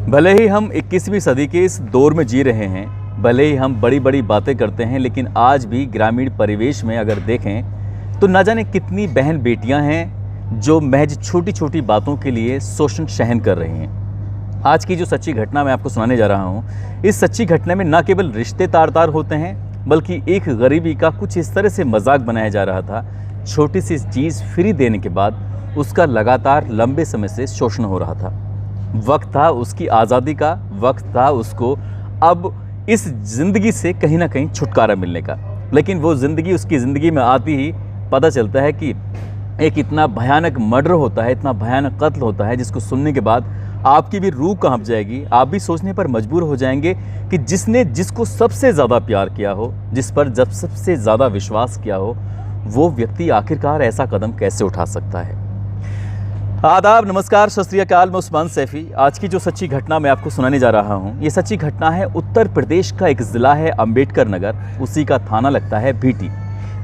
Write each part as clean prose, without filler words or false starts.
भले ही हम 21वीं सदी के इस दौर में जी रहे हैं, भले ही हम बड़ी बड़ी बातें करते हैं, लेकिन आज भी ग्रामीण परिवेश में अगर देखें तो न जाने कितनी बहन बेटियां हैं जो महज छोटी छोटी बातों के लिए शोषण सहन कर रही हैं। आज की जो सच्ची घटना मैं आपको सुनाने जा रहा हूँ, इस सच्ची घटना में न केवल रिश्ते तार तार होते हैं, बल्कि एक गरीबी का कुछ इस तरह से मजाक बनाया जा रहा था। छोटी सी चीज़ फ्री देने के बाद उसका लगातार लंबे समय से शोषण हो रहा था। वक्त था उसकी आज़ादी का, वक्त था उसको अब इस ज़िंदगी से कहीं ना कहीं छुटकारा मिलने का। लेकिन वो ज़िंदगी उसकी ज़िंदगी में आती ही पता चलता है कि एक इतना भयानक मर्डर होता है, इतना भयानक कत्ल होता है, जिसको सुनने के बाद आपकी भी रूह कांप जाएगी। आप भी सोचने पर मजबूर हो जाएंगे कि जिसने जिसको सबसे ज़्यादा प्यार किया हो, जिस पर जब सबसे ज़्यादा विश्वास किया हो, वो व्यक्ति आखिरकार ऐसा कदम कैसे उठा सकता है। आदाब, नमस्कार, सत श्री अकाल। मैं उस्मान सैफ़ी। आज की जो सच्ची घटना मैं आपको सुनाने जा रहा हूँ, ये सच्ची घटना है उत्तर प्रदेश का एक ज़िला है अंबेडकर नगर, उसी का थाना लगता है भीटी।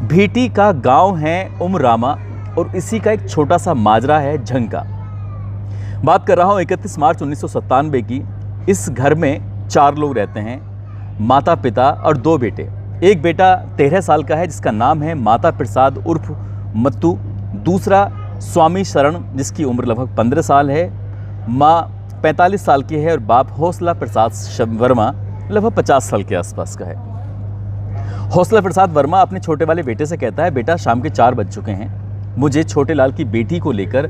भीटी का गांव है उमरामा और इसी का एक छोटा सा माजरा है झंका। बात कर रहा हूँ 31 मार्च 1997 की। इस घर में 4 लोग रहते हैं, माता पिता और 2 बेटे। एक बेटा 13 साल का है जिसका नाम है माता प्रसाद उर्फ मत्तू, दूसरा स्वामी शरण जिसकी उम्र लगभग 15 साल है, माँ 45 साल की है और बाप हौसला प्रसाद वर्मा लगभग 50 साल के आसपास का है। हौसला प्रसाद वर्मा अपने छोटे वाले बेटे से कहता है, बेटा शाम के 4 बज चुके हैं, मुझे छोटे लाल की बेटी को लेकर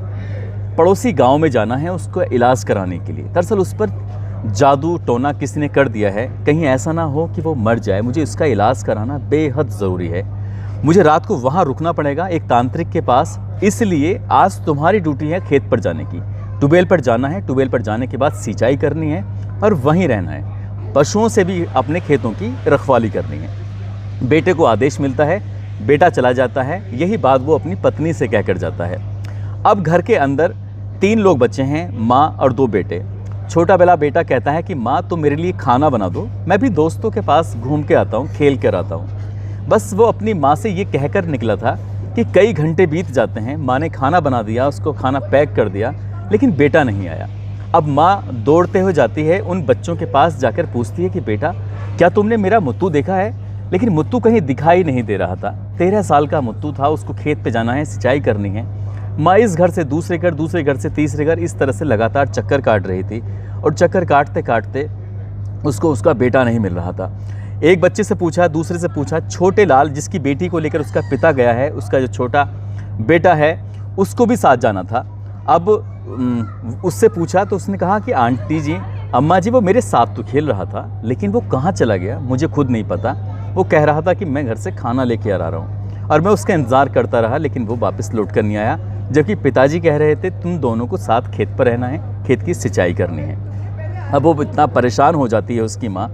पड़ोसी गांव में जाना है उसको इलाज कराने के लिए। दरअसल उस पर जादू टोना किसी ने कर दिया है, कहीं ऐसा ना हो कि वो मर जाए, मुझे इसका इलाज कराना बेहद ज़रूरी है, मुझे रात को वहाँ रुकना पड़ेगा एक तांत्रिक के पास, इसलिए आज तुम्हारी ड्यूटी है खेत पर जाने की। ट्यूबवेल पर जाना है, ट्यूबवेल पर जाने के बाद सिंचाई करनी है और वहीं रहना है, पशुओं से भी अपने खेतों की रखवाली करनी है। बेटे को आदेश मिलता है, बेटा चला जाता है। यही बात वो अपनी पत्नी से कहकर जाता है। अब घर के अंदर 3 लोग बच्चे हैं, माँ और 2 बेटे। छोटा वाला बेटा कहता है कि माँ तुम मेरे लिए खाना बना दो, मैं भी दोस्तों के पास घूम के आता हूँ, खेल कर आता हूँ। बस वो अपनी माँ से ये कहकर निकला था कि कई घंटे बीत जाते हैं, माँ ने खाना बना दिया, उसको खाना पैक कर दिया, लेकिन बेटा नहीं आया। अब माँ दौड़ते हुए जाती है, उन बच्चों के पास जाकर पूछती है कि बेटा क्या तुमने मेरा मुत्तू देखा है? लेकिन मुत्तू कहीं दिखाई नहीं दे रहा था। 13 साल का मुत्तू था, उसको खेत पे जाना है, सिंचाई करनी है। माँ इस घर से दूसरे घर, दूसरे घर से तीसरे घर, इस तरह से लगातार चक्कर काट रही थी और चक्कर काटते काटते उसको उसका बेटा नहीं मिल रहा था। एक बच्चे से पूछा, दूसरे से पूछा, छोटे लाल जिसकी बेटी को लेकर उसका पिता गया है, उसका जो छोटा बेटा है उसको भी साथ जाना था। अब उससे पूछा तो उसने कहा कि आंटी जी, अम्मा जी, वो मेरे साथ तो खेल रहा था, लेकिन वो कहाँ चला गया मुझे खुद नहीं पता। वो कह रहा था कि मैं घर से खाना लेके आ रहा हूँ और मैं उसका इंतज़ार करता रहा, लेकिन वो वापस लौट कर नहीं आया। जबकि पिताजी कह रहे थे तुम दोनों को साथ खेत पर रहना है, खेत की सिंचाई करनी है। अब वो इतना परेशान हो जाती है उसकी माँ,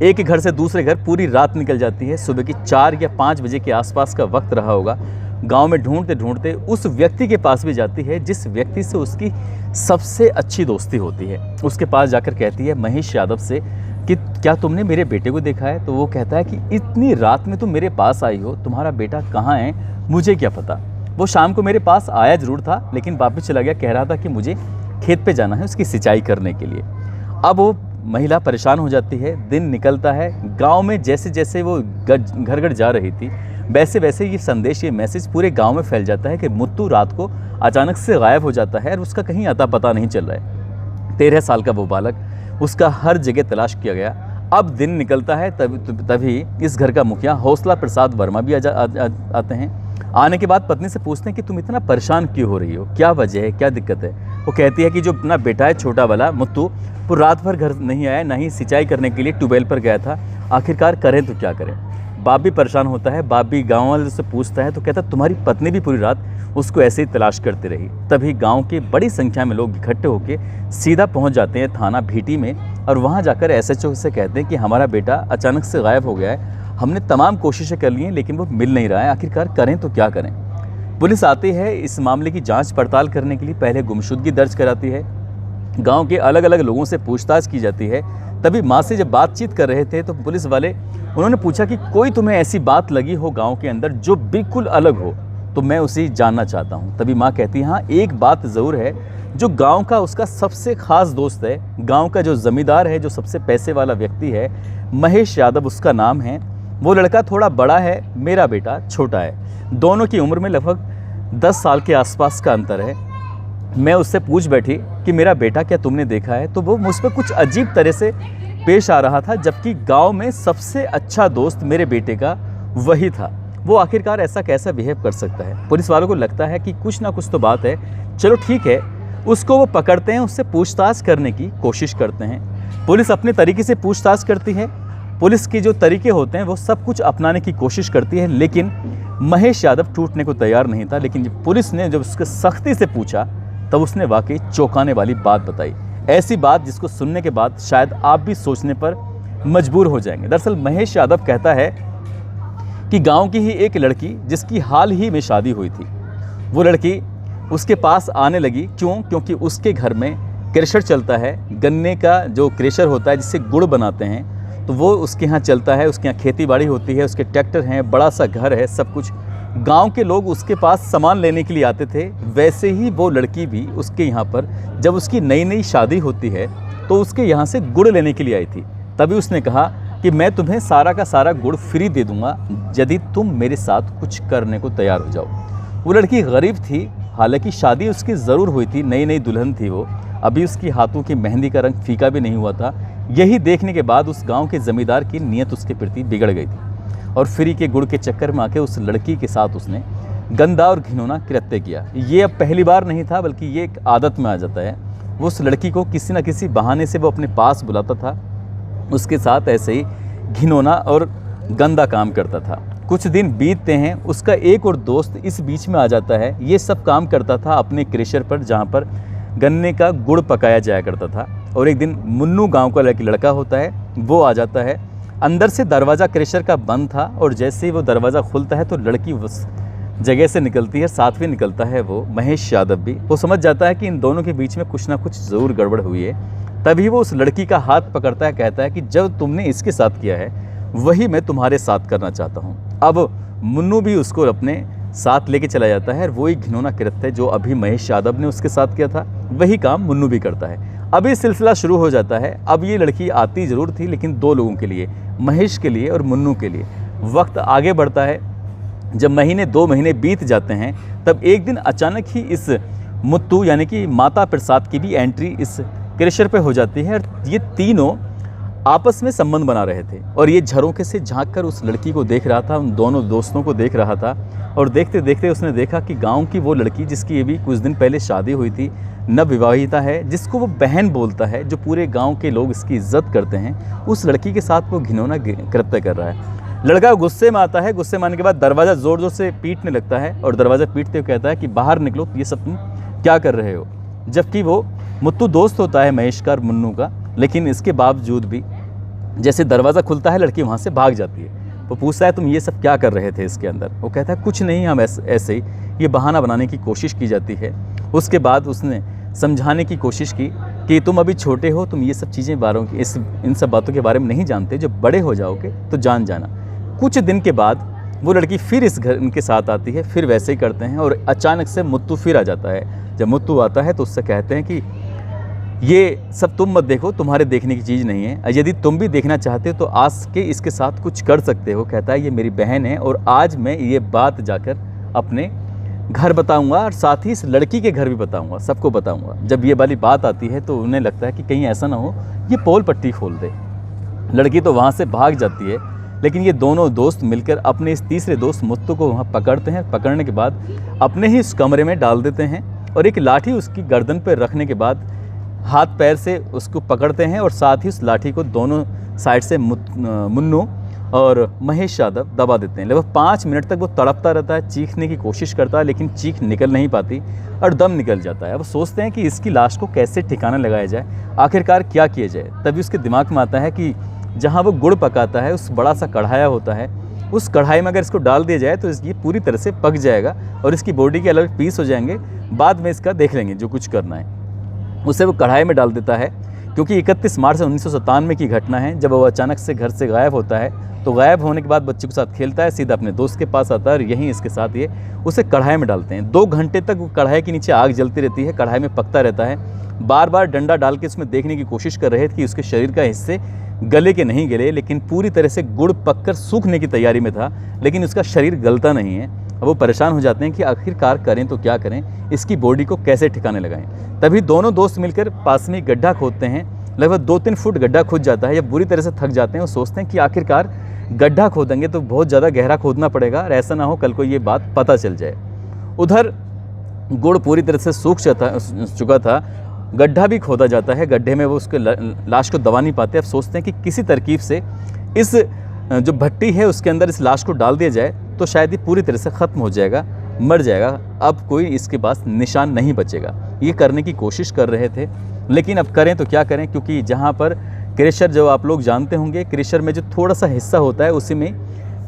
एक घर से दूसरे घर पूरी रात निकल जाती है। सुबह की 4 या 5 बजे के आसपास का वक्त रहा होगा। गांव में ढूंढते ढूंढते उस व्यक्ति के पास भी जाती है जिस व्यक्ति से उसकी सबसे अच्छी दोस्ती होती है। उसके पास जाकर कहती है महेश यादव से कि क्या तुमने मेरे बेटे को देखा है? तो वो कहता है कि इतनी रात में तुम मेरे पास आई हो, तुम्हारा बेटा कहाँ है मुझे क्या पता। वो शाम को मेरे पास आया ज़रूर था, लेकिन वापस चला गया, कह रहा था कि मुझे खेत पर जाना है उसकी सिंचाई करने के लिए। अब वो महिला परेशान हो जाती है। दिन निकलता है, गांव में जैसे जैसे वो घर घर जा रही थी, वैसे वैसे ये संदेश, ये मैसेज पूरे गांव में फैल जाता है कि मुत्तू रात को अचानक से गायब हो जाता है और उसका कहीं अता पता नहीं चल रहा है। 13 साल का वो बालक, उसका हर जगह तलाश किया गया। अब दिन निकलता है, तभी इस घर का मुखिया हौसला प्रसाद वर्मा भी आते हैं। आने के बाद पत्नी से पूछते हैं कि तुम इतना परेशान क्यों हो रही हो, क्या वजह है, क्या दिक्कत है? वो कहती है कि जो अपना बेटा है छोटा वाला मुत्तू, वो रात भर घर नहीं आया, ना ही सिंचाई करने के लिए ट्यूबवेल पर गया था, आखिरकार करें तो क्या करें। बाप भी परेशान होता है, बाप भी गाँव वाले से पूछता है तो कहता तुम्हारी पत्नी भी पूरी रात उसको ऐसे ही तलाश करती रही। तभी गाँव की बड़ी संख्या में लोग इकट्ठे होकर सीधा पहुँच जाते हैं थाना भीटी में और वहाँ जाकर SHO से कहते हैं कि हमारा बेटा अचानक से गायब हो गया है, हमने तमाम कोशिशें कर ली हैं लेकिन वो मिल नहीं रहा है, आखिरकार करें तो क्या करें। पुलिस आती है इस मामले की जांच पड़ताल करने के लिए, पहले गुमशुदगी दर्ज कराती है, गांव के अलग अलग लोगों से पूछताछ की जाती है। तभी माँ से जब बातचीत कर रहे थे तो पुलिस वाले उन्होंने पूछा कि कोई तुम्हें ऐसी बात लगी हो गांव के अंदर जो बिल्कुल अलग हो, तो मैं उसे जानना चाहता हूँ। तभी माँ कहती है हाँ एक बात ज़रूर है, जो गांव का उसका सबसे खास दोस्त है, गांव का जो ज़मींदार है, जो सबसे पैसे वाला व्यक्ति है, महेश यादव उसका नाम है। वो लड़का थोड़ा बड़ा है, मेरा बेटा छोटा है। दोनों की उम्र में लगभग 10 साल के आसपास का अंतर है। मैं उससे पूछ बैठी कि मेरा बेटा क्या तुमने देखा है, तो वो मुझ पर कुछ अजीब तरह से पेश आ रहा था, जबकि गांव में सबसे अच्छा दोस्त मेरे बेटे का वही था। वो आखिरकार ऐसा कैसा बिहेव कर सकता है। पुलिस वालों को लगता है कि कुछ ना कुछ तो बात है। चलो ठीक है, उसको वो पकड़ते हैं, उससे पूछताछ करने की कोशिश करते हैं। पुलिस अपने तरीके से पूछताछ करती है। पुलिस के जो तरीके होते हैं वो सब कुछ अपनाने की कोशिश करती है, लेकिन महेश यादव टूटने को तैयार नहीं था। लेकिन जब पुलिस ने जब उसके सख्ती से पूछा तब उसने वाकई चौंकाने वाली बात बताई। ऐसी बात जिसको सुनने के बाद शायद आप भी सोचने पर मजबूर हो जाएंगे। दरअसल महेश यादव कहता है कि गांव की ही एक लड़की जिसकी हाल ही में शादी हुई थी, वो लड़की उसके पास आने लगी। क्योंकि उसके घर में क्रेशर चलता है, गन्ने का जो क्रेशर होता है जिससे गुड़ बनाते हैं, तो वो उसके यहाँ चलता है। उसके यहाँ खेती बाड़ी होती है, उसके ट्रैक्टर हैं, बड़ा सा घर है, सब कुछ। गांव के लोग उसके पास सामान लेने के लिए आते थे। वैसे ही वो लड़की भी उसके यहाँ पर जब उसकी नई नई शादी होती है तो उसके यहाँ से गुड़ लेने के लिए आई थी। तभी उसने कहा कि मैं तुम्हें सारा का सारा गुड़ फ्री दे दूंगा यदि तुम मेरे साथ कुछ करने को तैयार हो जाओ। वो लड़की गरीब थी, हालांकि शादी उसकी ज़रूर हुई थी, नई नई दुल्हन थी वो। अभी उसकी हाथों की मेहंदी का रंग फीका भी नहीं हुआ था। यही देखने के बाद उस गांव के ज़मींदार की नीयत उसके प्रति बिगड़ गई थी और फ्री के गुड़ के चक्कर में आके उस लड़की के साथ उसने गंदा और घिनौना कृत्य किया। ये अब पहली बार नहीं था, बल्कि ये एक आदत में आ जाता है। वो उस लड़की को किसी न किसी बहाने से वो अपने पास बुलाता था, उसके साथ ऐसे ही घिनौना और गंदा काम करता था। कुछ दिन बीतते हैं, उसका एक और दोस्त इस बीच में आ जाता है। ये सब काम करता था अपने क्रेशर पर, जहाँ पर गन्ने का गुड़ पकाया जाया करता था। और एक दिन मुन्नू गांव का लड़का होता है, वो आ जाता है। अंदर से दरवाज़ा क्रेशर का बंद था और जैसे ही वो दरवाज़ा खुलता है तो लड़की उस जगह से निकलती है, साथ में निकलता है वो महेश यादव भी। वो समझ जाता है कि इन दोनों के बीच में कुछ ना कुछ ज़रूर गड़बड़ हुई है। तभी वो उस लड़की का हाथ पकड़ता है, कहता है कि जब तुमने इसके साथ किया है वही मैं तुम्हारे साथ करना चाहता हूँ। अब मुन्नू भी उसको अपने साथ लेके चला जाता है। वही घिनौना कृत्य जो अभी महेश यादव ने उसके साथ किया था, वही काम मुन्नू भी करता है। अब ये सिलसिला शुरू हो जाता है। अब ये लड़की आती ज़रूर थी, लेकिन दो लोगों के लिए, महेश के लिए और मुन्नू के लिए। वक्त आगे बढ़ता है। जब महीने 2 महीने बीत जाते हैं, तब एक दिन अचानक ही इस मुत्तू यानी कि माता प्रसाद की भी एंट्री इस क्रेशर पे हो जाती है। ये तीनों आपस में संबंध बना रहे थे और ये झरोखे से झांक कर उस लड़की को देख रहा था, उन दोनों दोस्तों को देख रहा था। और देखते देखते उसने देखा कि गांव की वो लड़की जिसकी अभी कुछ दिन पहले शादी हुई थी, नवविवाहिता है, जिसको वो बहन बोलता है, जो पूरे गांव के लोग इसकी इज्जत करते हैं, उस लड़की के साथ वो घिनौना कृत्य कर रहा है। लड़का गुस्से में आता है। गुस्से में आने के बाद दरवाज़ा ज़ोर ज़ोर से पीटने लगता है और दरवाज़ा पीटते हुए कहता है कि बाहर निकलो, ये सब तुम क्या कर रहे हो। जबकि वो मुत्तू दोस्त होता है महेश का और मुन्नू का, लेकिन इसके बावजूद भी जैसे दरवाज़ा खुलता है लड़की वहाँ से भाग जाती है। वो पूछता है तुम ये सब क्या कर रहे थे इसके अंदर। वो कहता है कुछ नहीं, हम ऐसे ही, ये बहाना बनाने की कोशिश की जाती है। उसके बाद उसने समझाने की कोशिश की कि तुम अभी छोटे हो, तुम ये सब चीज़ें इन सब बातों के बारे में नहीं जानते, जब बड़े हो जाओगे तो जान जाना। कुछ दिन के बाद वो लड़की फिर इस घर इनके साथ आती है, फिर वैसे ही करते हैं और अचानक से मुत्तू फिर आ जाता है। जब मुत्तू आता है तो उससे कहते हैं कि ये सब तुम मत देखो, तुम्हारे देखने की चीज़ नहीं है, यदि तुम भी देखना चाहते हो तो आज के इसके साथ कुछ कर सकते हो। कहता है ये मेरी बहन है और आज मैं ये बात जाकर अपने घर बताऊंगा और साथ ही इस लड़की के घर भी बताऊंगा, सबको बताऊंगा। जब ये वाली बात आती है तो उन्हें लगता है कि कहीं ऐसा ना हो ये पोल पट्टी खोल दे। लड़की तो वहाँ से भाग जाती है, लेकिन ये दोनों दोस्त मिलकर अपने इस तीसरे दोस्त मुत्तू को वहाँ पकड़ते हैं। पकड़ने के बाद अपने ही उस कमरे में डाल देते हैं और एक लाठी उसकी गर्दन पर रखने के बाद हाथ पैर से उसको पकड़ते हैं और साथ ही उस लाठी को दोनों साइड से मुन्नू और महेश यादव दबा देते हैं। लगभग 5 मिनट तक वो तड़पता रहता है, चीखने की कोशिश करता है, लेकिन चीख निकल नहीं पाती और दम निकल जाता है। अब सोचते हैं कि इसकी लाश को कैसे ठिकाना लगाया जाए, आखिरकार क्या किया जाए। तभी उसके दिमाग में आता है कि जहाँ वो गुड़ पकाता है उस बड़ा सा कढ़ाया होता है, उस कढ़ाई में अगर इसको डाल दिया जाए तो ये पूरी तरह से पक जाएगा और इसकी बॉडी के अलग पीस हो जाएंगे। बाद में इसका देख लेंगे जो कुछ करना है। उसे वो कढ़ाई में डाल देता है क्योंकि 31 मार्च 1997 की घटना है, जब वो अचानक से घर से गायब होता है। तो गायब होने के बाद बच्चे के साथ खेलता है, सीधा अपने दोस्त के पास आता है और यहीं इसके साथ ये उसे कढ़ाई में डालते हैं। 2 घंटे तक वो कढ़ाई के नीचे आग जलती रहती है, कढ़ाई में पकता रहता है। बार बार डंडा डाल के उसमें देखने की कोशिश कर रहे थे कि उसके शरीर का हिस्से गले के नहीं गले, लेकिन पूरी तरह से गुड़ पककर सूखने की तैयारी में था, लेकिन उसका शरीर गलता नहीं है। अब वो परेशान हो जाते हैं कि आखिरकार करें तो क्या करें, इसकी बॉडी को कैसे ठिकाने लगाएं। तभी दोनों दोस्त मिलकर पास में गड्ढा खोदते हैं। लगभग 2-3 फुट गड्ढा खुद जाता है। जब बुरी तरह से थक जाते हैं, वो सोचते हैं कि आखिरकार गड्ढा खोदेंगे तो बहुत ज़्यादा गहरा खोदना पड़ेगा और ऐसा ना हो कल को ये बात पता चल जाए। उधर गुड़ पूरी तरह से सूख चुका था, गड्ढा भी खोदा जाता है। गड्ढे में वो उसके लाश को दबा नहीं पाते। अब सोचते हैं कि किसी तरकीब से इस जो भट्टी है उसके अंदर इस लाश को डाल दिया जाए तो शायद ये पूरी तरह से ख़त्म हो जाएगा, मर जाएगा, अब कोई इसके पास निशान नहीं बचेगा। ये करने की कोशिश कर रहे थे, लेकिन अब करें तो क्या करें, क्योंकि जहाँ पर क्रेशर, जो आप लोग जानते होंगे, क्रेशर में जो थोड़ा सा हिस्सा होता है उसी में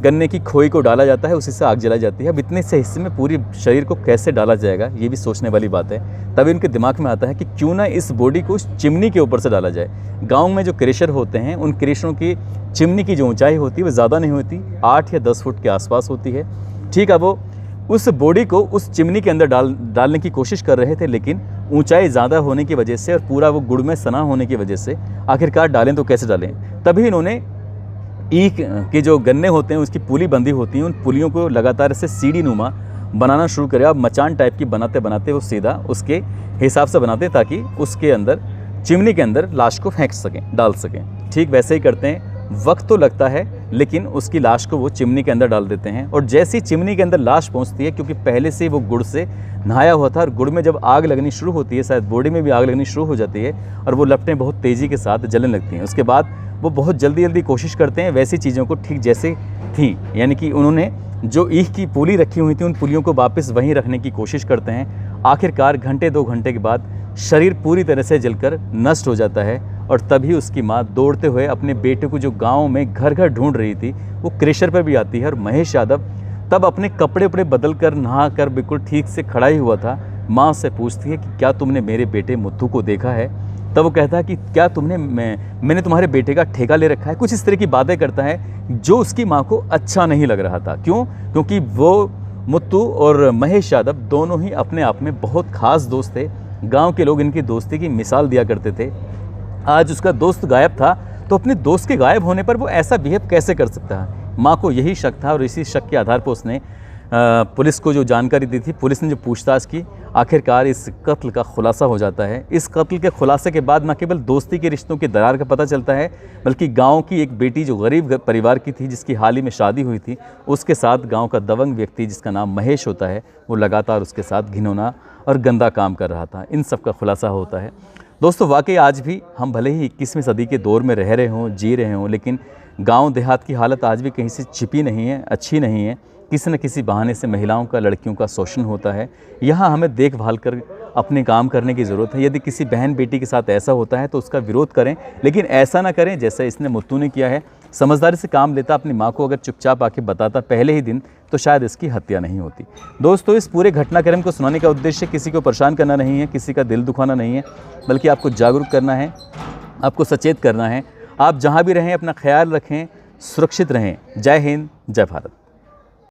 गन्ने की खोई को डाला जाता है, उसी से आग जलाई जाती है। अब इतने से हिस्से में पूरी शरीर को कैसे डाला जाएगा, ये भी सोचने वाली बात है। तभी उनके दिमाग में आता है कि क्यों ना इस बॉडी को उस चिमनी के ऊपर से डाला जाए। गांव में जो क्रेशर होते हैं, उन क्रेशरों की चिमनी की जो ऊंचाई होती है वो ज़्यादा नहीं होती, 8 या 10 फुट के आसपास होती है। ठीक है, वो उस बॉडी को उस चिमनी के अंदर डालने की कोशिश कर रहे थे, लेकिन ऊंचाई ज़्यादा होने की वजह से और पूरा वो गुड़ में सना होने की वजह से आखिरकार डालें तो कैसे डालें। तभी इन्होंने ईख के जो गन्ने होते हैं उसकी पुली बंधी होती है, उन पुलियों को लगातार से सीढ़ी नुमा बनाना शुरू करे। अब मचान टाइप की बनाते बनाते वो सीधा उसके हिसाब से बनाते ताकि उसके अंदर, चिमनी के अंदर लाश को फेंक सकें, डाल सकें। ठीक वैसे ही करते हैं। वक्त तो लगता है, लेकिन उसकी लाश को वो चिमनी के अंदर डाल देते हैं। और जैसी चिमनी के अंदर लाश पहुंचती है, क्योंकि पहले से वो गुड़ से नहाया हुआ था और गुड़ में जब आग लगनी शुरू होती है, शायद बॉडी में भी आग लगनी शुरू हो जाती है और वो लपटें बहुत तेज़ी के साथ जलने लगती हैं। उसके बाद वो बहुत जल्दी कोशिश करते हैं वैसी चीज़ों को ठीक जैसे थी, यानी कि उन्होंने जो ईख की पुली रखी हुई थी उन पुलियों को वापस वहीं रखने की कोशिश करते हैं। आखिरकार घंटे 2 घंटे के बाद शरीर पूरी तरह से जलकर नष्ट हो जाता है और तभी उसकी माँ दौड़ते हुए अपने बेटे को, जो गांव में घर घर ढूंढ रही थी, वो क्रेशर पर भी आती है। और महेश यादव तब अपने कपड़े उपड़े बदल कर, नहा कर बिल्कुल ठीक से खड़ा ही हुआ था। माँ से पूछती है कि क्या तुमने मेरे बेटे मुत्थू को देखा है। तब वो कहता है कि क्या मैंने तुम्हारे बेटे का ठेका ले रखा है। कुछ इस तरह की बातें करता है जो उसकी माँ को अच्छा नहीं लग रहा था। क्यों? क्योंकि वो मुत्तू और महेश यादव दोनों ही अपने आप में बहुत खास दोस्त थे। गांव के लोग इनकी दोस्ती की मिसाल दिया करते थे। आज उसका दोस्त गायब था, तो अपने दोस्त के गायब होने पर वो ऐसा बिहेव कैसे कर सकता है। माँ को यही शक था और इसी शक के आधार पर उसने पुलिस को जो जानकारी दी थी, पुलिस ने जो पूछताछ की, आखिरकार इस कत्ल का खुलासा हो जाता है। इस कत्ल के खुलासे के बाद न केवल दोस्ती के रिश्तों की दरार का पता चलता है, बल्कि गांव की एक बेटी जो गरीब परिवार की थी, जिसकी हाल ही में शादी हुई थी, उसके साथ गांव का दबंग व्यक्ति जिसका नाम महेश होता है, वो लगातार उसके साथ घिनौना और गंदा काम कर रहा था। इन सब का खुलासा होता है। दोस्तों, वाकई आज भी हम भले ही 21वीं सदी के दौर में रह रहे हों, जी रहे हों, लेकिन गांव देहात की हालत आज भी कहीं से छिपी नहीं है, अच्छी नहीं है। किसी न किसी बहाने से महिलाओं का, लड़कियों का शोषण होता है। यहाँ हमें देखभाल कर अपने काम करने की ज़रूरत है। यदि किसी बहन बेटी के साथ ऐसा होता है तो उसका विरोध करें, लेकिन ऐसा ना करें जैसा इसने मुत्तू ने किया है। समझदारी से काम लेता, अपनी माँ को अगर चुपचाप आके बताता पहले ही दिन, तो शायद इसकी हत्या नहीं होती। दोस्तों, इस पूरे घटनाक्रम को सुनाने का उद्देश्य किसी को परेशान करना नहीं है, किसी का दिल दुखाना नहीं है, बल्कि आपको जागरूक करना है, आपको सचेत करना है। आप जहाँ भी रहें अपना ख्याल रखें, सुरक्षित रहें। जय हिंद, जय भारत।